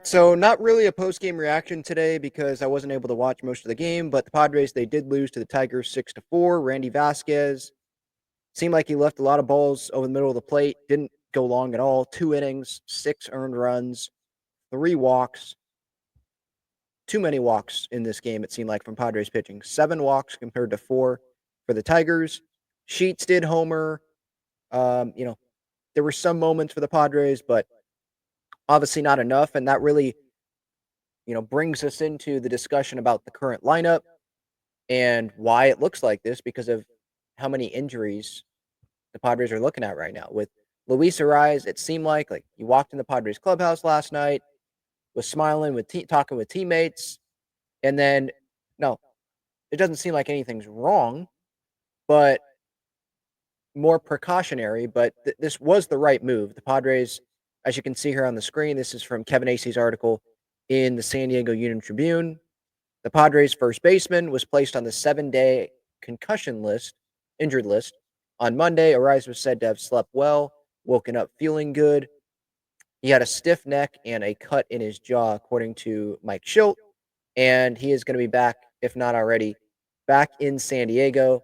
right, so not really a post-game reaction today because I wasn't able to watch most of the game, but the Padres, they did lose to the Tigers 6-4. Randy Vasquez seemed like he left a lot of balls over the middle of the plate, didn't go long at all. 2 innings, 6 earned runs, 3 walks. Too many walks in this game, it seemed like, from Padres pitching. 7 walks compared to 4 for the Tigers. Sheets did homer. Um, you know, there were some moments for the Padres, but obviously not enough, and that really brings us into the discussion about the current lineup and why it looks like this because of how many injuries the Padres are looking at right now. With Luis Arraez, it seemed like he walked in the Padres clubhouse last night, was smiling with talking with teammates, and then no, it doesn't seem like anything's wrong, but more precautionary. But this was the right move. The Padres, as you can see here on the screen, this is from Kevin Acey's article in the San Diego Union Tribune. The Padres' first baseman was placed on the 7-day concussion list, injured list. On Monday, Arraez was said to have slept well, woken up feeling good. He had a stiff neck and a cut in his jaw, according to Mike Schilt, and he is going to be back, if not already, back in San Diego.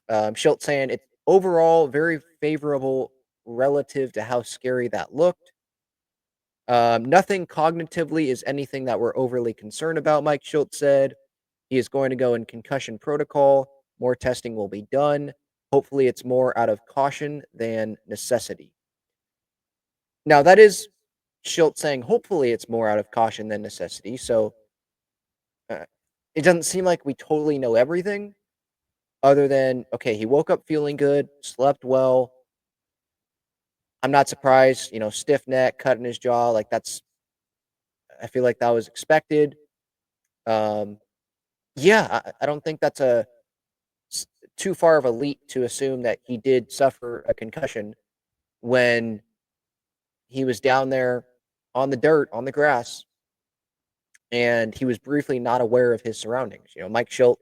Schilt saying it's overall very favorable relative to how scary that looked. Nothing cognitively is anything that we're overly concerned about, Mike Schultz said. He is going to go in concussion protocol. More testing will be done. Hopefully, it's more out of caution than necessity. Now, that is Schultz saying hopefully it's more out of caution than necessity. So uh, it doesn't seem like we totally know everything other than, okay, he woke up feeling good, slept well. I'm not surprised, stiff neck, cut in his jaw. I feel like that was expected. Um, yeah, I don't think that's too far of a leap to assume that he did suffer a concussion when he was down there on the dirt, on the grass, and he was briefly not aware of his surroundings. Mike Schilt,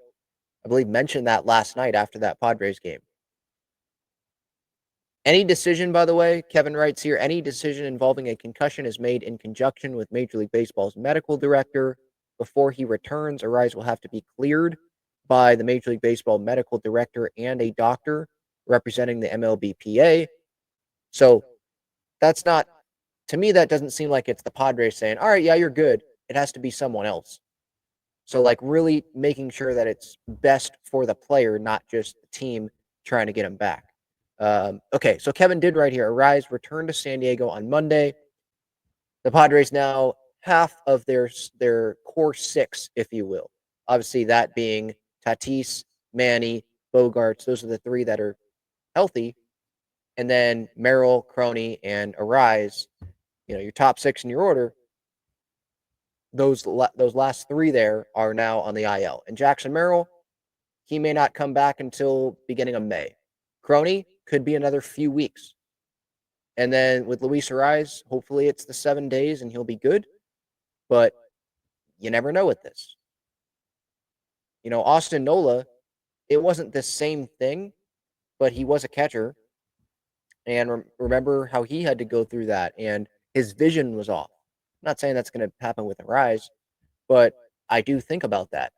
I believe, mentioned that last night after that Padres game. Any decision, by the way, Kevin writes here, any decision involving a concussion is made in conjunction with Major League Baseball's medical director. Before he returns, Arraez will have to be cleared by the Major League Baseball medical director and a doctor representing the MLBPA. So that's not, to me, that doesn't seem like it's the Padres saying, all right, yeah, you're good. It has to be someone else. So, really making sure that it's best for the player, not just the team trying to get him back. Okay, so Kevin did right here. Arraez returned to San Diego on Monday. The Padres now half of their core 6, if you will. Obviously, that being Tatis, Manny, Bogarts. Those are the 3 that are healthy. And then Merrill, Crony, and Arraez, your top 6 in your order. Those last 3 there are now on the IL. And Jackson Merrill, he may not come back until beginning of May. Crony could be another few weeks. And then with Luis Arraez, hopefully it's the 7 days and he'll be good. But you never know with this. Austin Nola, it wasn't the same thing, but he was a catcher. And remember how he had to go through that, and his vision was off. I'm not saying that's going to happen with Arraez, but I do think about that.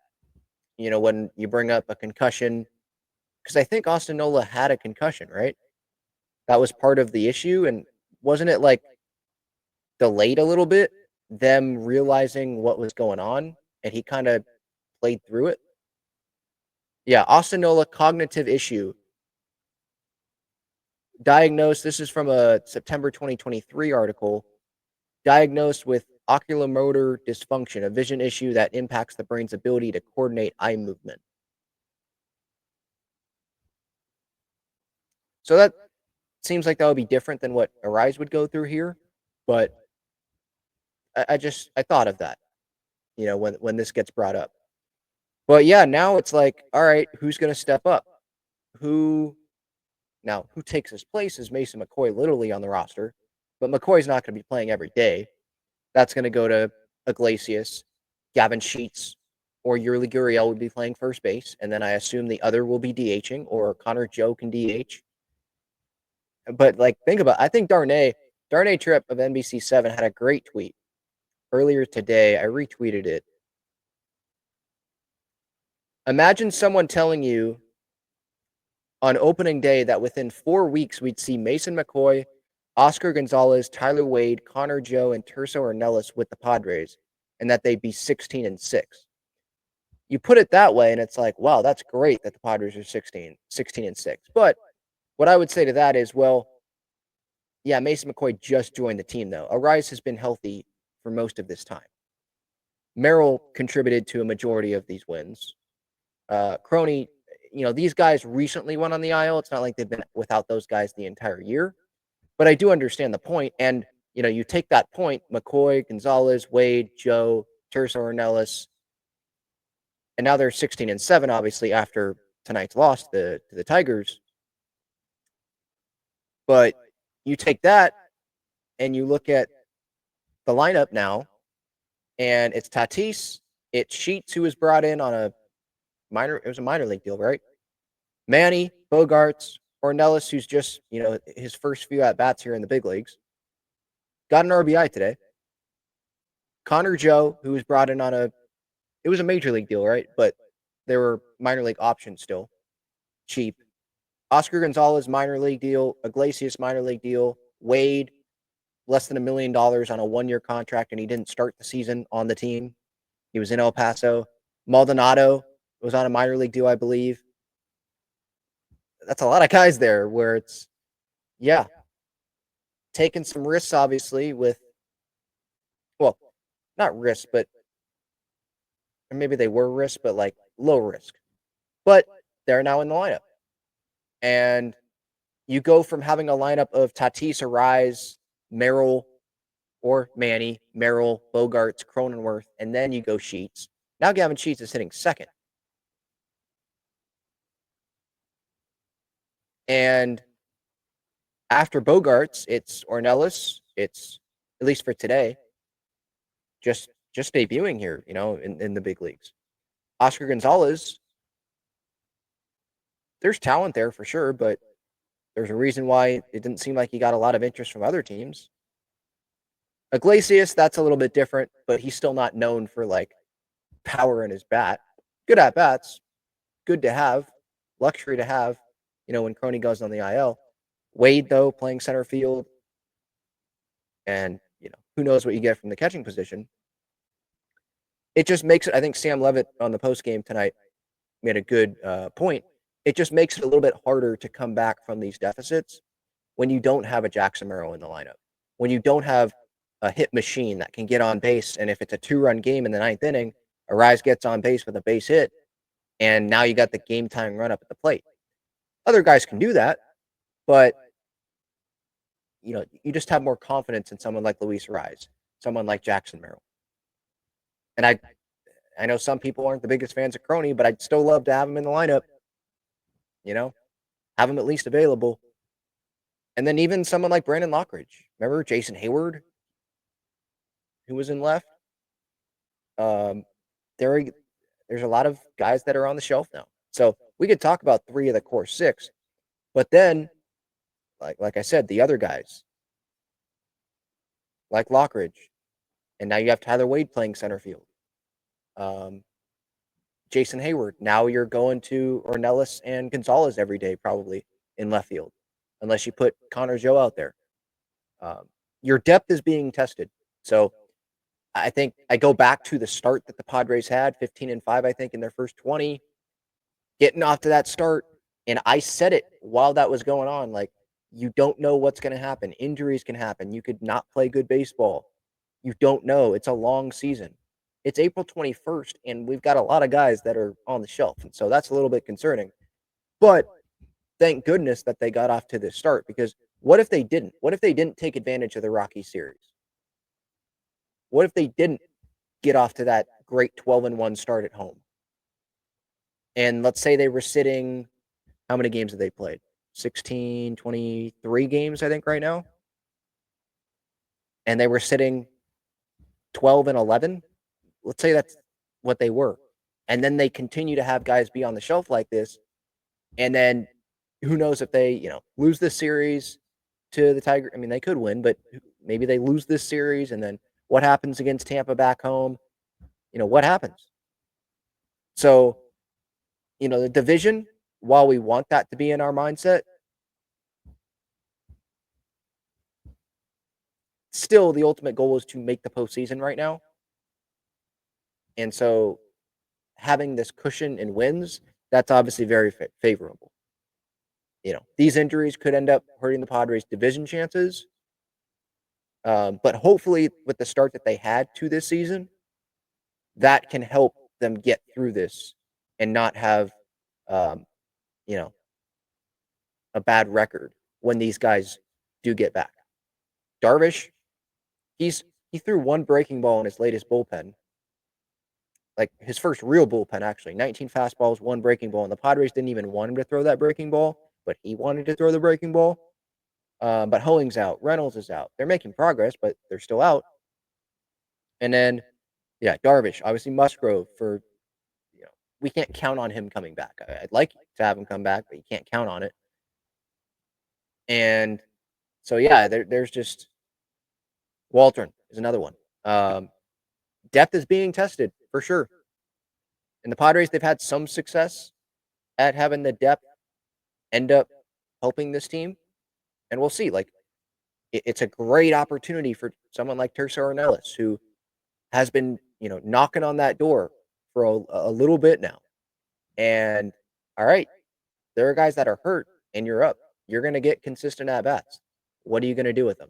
When you bring up a concussion, because I think Austin Nola had a concussion, right? That was part of the issue, and wasn't it delayed a little bit, them realizing what was going on, and he kind of played through it? Yeah, Austin Nola, cognitive issue. Diagnosed, this is from a September 2023 article, diagnosed with oculomotor dysfunction, a vision issue that impacts the brain's ability to coordinate eye movement. So that seems like that would be different than what Arraez would go through here, but I thought of that, when this gets brought up. But yeah, now it's like, all right, who's going to step up? Who takes his place is Mason McCoy literally on the roster, but McCoy's not going to be playing every day. That's going to go to Iglesias, Gavin Sheets, or Yurli Gurriel would be playing first base, and then I assume the other will be DHing, or Connor Joe can DH. But think about it. I think Darnay Tripp of NBC7 had a great tweet earlier today. I retweeted it. Imagine someone telling you on opening day that within 4 weeks we'd see Mason McCoy, Oscar Gonzalez, Tyler Wade, Connor Joe, and Terso Ornelas with the Padres, and that they'd be 16-6. You put it that way, and it's like, wow, that's great that the Padres are 16-6. But what I would say to that is, well, yeah, Mason McCoy just joined the team, though. Arraez has been healthy for most of this time. Merrill contributed to a majority of these wins. Crony, these guys recently went on the IL. It's not like they've been without those guys the entire year. But I do understand the point. And, you take that point, McCoy, Gonzalez, Wade, Joe, Terso Ornelas, and now they're 16-7, obviously, after tonight's loss to the Tigers. But you take that and you look at the lineup now, and it's Tatis, it's Sheets, who was brought in on a minor league deal, right? Manny, Bogarts, Ornelas, who's just, his first few at-bats here in the big leagues. Got an RBI today. Connor Joe, who was brought in on it was a major league deal, right? But there were minor league options still. Cheap. Oscar Gonzalez, minor league deal. Iglesias, minor league deal. Wade, less than $1 million on a 1-year contract, and he didn't start the season on the team. He was in El Paso. Maldonado was on a minor league deal, I believe. That's a lot of guys there where it's, taking some risks, obviously, with, well, not risks, but or maybe they were risks, but like low risk. But they're now in the lineup. And you go from having a lineup of Tatis, Arraez, Merrill, or Manny, Merrill, Bogarts, Cronenworth, and then you go Sheets. Now Gavin Sheets is hitting second. And after Bogarts, it's Ornelas. It's, at least for today, just debuting here, in the big leagues. Oscar Gonzalez, there's talent there for sure, but there's a reason why it didn't seem like he got a lot of interest from other teams. Iglesias, that's a little bit different, but he's still not known for like power in his bat. Good at bats, good to have, luxury to have, when Crony goes on the IL. Wade, though, playing center field, and who knows what you get from the catching position. It just makes it, I think Sam Levitt on the post game tonight made a good point. It just makes it a little bit harder to come back from these deficits when you don't have a Jackson Merrill in the lineup, when you don't have a hit machine that can get on base. And if it's a 2-run game in the 9th inning, Arraez gets on base with a base hit, and now you got the game-tying run up at the plate. Other guys can do that, but you just have more confidence in someone like Luis Arraez, someone like Jackson Merrill. And I know some people aren't the biggest fans of Crony, but I'd still love to have him in the lineup. Have him at least available. And then even someone like Brandon Lockridge. Remember Jason Hayward, who was in left? There's a lot of guys that are on the shelf now. So we could talk about 3 of the core 6. But then, like I said, the other guys, like Lockridge. And now you have Tyler Wade playing center field. Jason Hayward. Now you're going to Ornelas and Gonzalez every day, probably, in left field, unless you put Connor Joe out there. Your depth is being tested. So I think I go back to the start that the Padres had, 15-5, I think, in their first 20, getting off to that start. And I said it while that was going on, like, you don't know what's going to happen. Injuries can happen. You could not play good baseball. You don't know. It's a long season. It's April 21st, and we've got a lot of guys that are on the shelf. And so that's a little bit concerning. But thank goodness that they got off to this start, because what if they didn't? What if they didn't take advantage of the Rocky series? What if they didn't get off to that great 12-1 start at home? And let's say they were sitting, how many games have they played? 16, 23 games, I think, right now. And they were sitting 12-11. Let's say that's what they were. And then they continue to have guys be on the shelf like this. And then who knows if they, lose this series to the Tiger. I mean, they could win, but maybe they lose this series. And then What happens against Tampa back home? What happens? So, the division, while we want that to be in our mindset, still the ultimate goal is to make the postseason right now. And so having this cushion in wins, that's obviously very favorable. These injuries could end up hurting the Padres' division chances. But hopefully, with the start that they had to this season, that can help them get through this and not have, um, you know, a bad record when these guys do get back. Darvish, he threw one breaking ball in his latest bullpen, like his first real bullpen, actually. 19 fastballs, one breaking ball, and the Padres didn't even want him to throw that breaking ball, but he wanted to throw the breaking ball. But Holling's out, Reynolds is out. They're making progress, but they're still out. And then, yeah, Darvish, obviously Musgrove for, we can't count on him coming back. I'd like to have him come back, but you can't count on it. And so, yeah, there's just Waldron is another one. Depth is being tested for sure. And the Padres, they've had some success at having the depth end up helping this team. And we'll see. Like, it's a great opportunity for someone like Tercer Ornelas, who has been, knocking on that door for a little bit now. And all right, there are guys that are hurt and you're up. You're going to get consistent at bats. What are you going to do with them?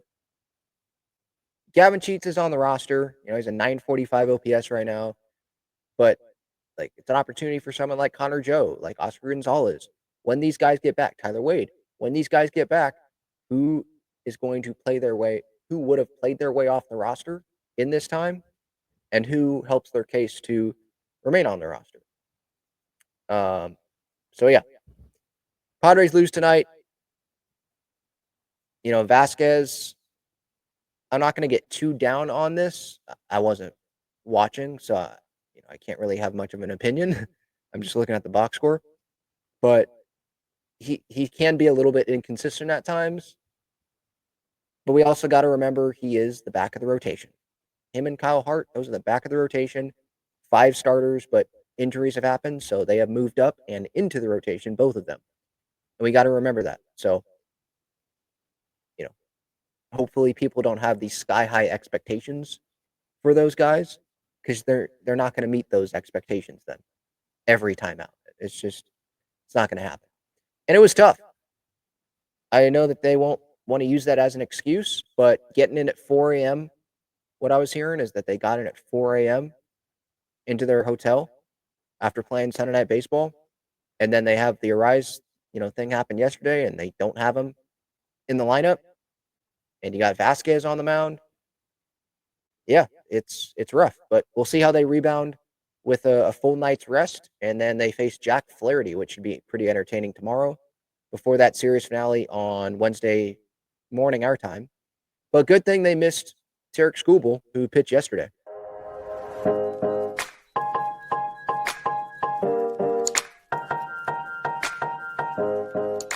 Gavin Sheets is on the roster. He's a 945 OPS right now. But, it's an opportunity for someone like Connor Joe, like Oscar Gonzalez. When these guys get back, Tyler Wade, when these guys get back, who is going to play their way, who would have played their way off the roster in this time, and who helps their case to remain on the roster. So, yeah. Padres lose tonight. Vasquez, I'm not going to get too down on this. I wasn't watching, so I can't really have much of an opinion. I'm just looking at the box score. But he can be a little bit inconsistent at times. But we also got to remember he is the back of the rotation. Him and Kyle Hart, those are the back of the rotation. 5 starters, but injuries have happened, so they have moved up and into the rotation, both of them. And we got to remember that. So, hopefully people don't have these sky-high expectations for those guys, because they're not going to meet those expectations then every time out. It's not going to happen. And it was tough. I know that they won't want to use that as an excuse, but getting in at 4 a.m., what I was hearing is that they got in at 4 a.m. into their hotel after playing Sunday Night Baseball, and then they have the Arraez, thing happen yesterday, and they don't have him in the lineup, and you got Vasquez on the mound. Yeah, it's rough, but we'll see how they rebound with a full night's rest, and then they face Jack Flaherty, which should be pretty entertaining tomorrow, before that series finale on Wednesday morning our time. But good thing they missed Tarek Skubal, who pitched yesterday.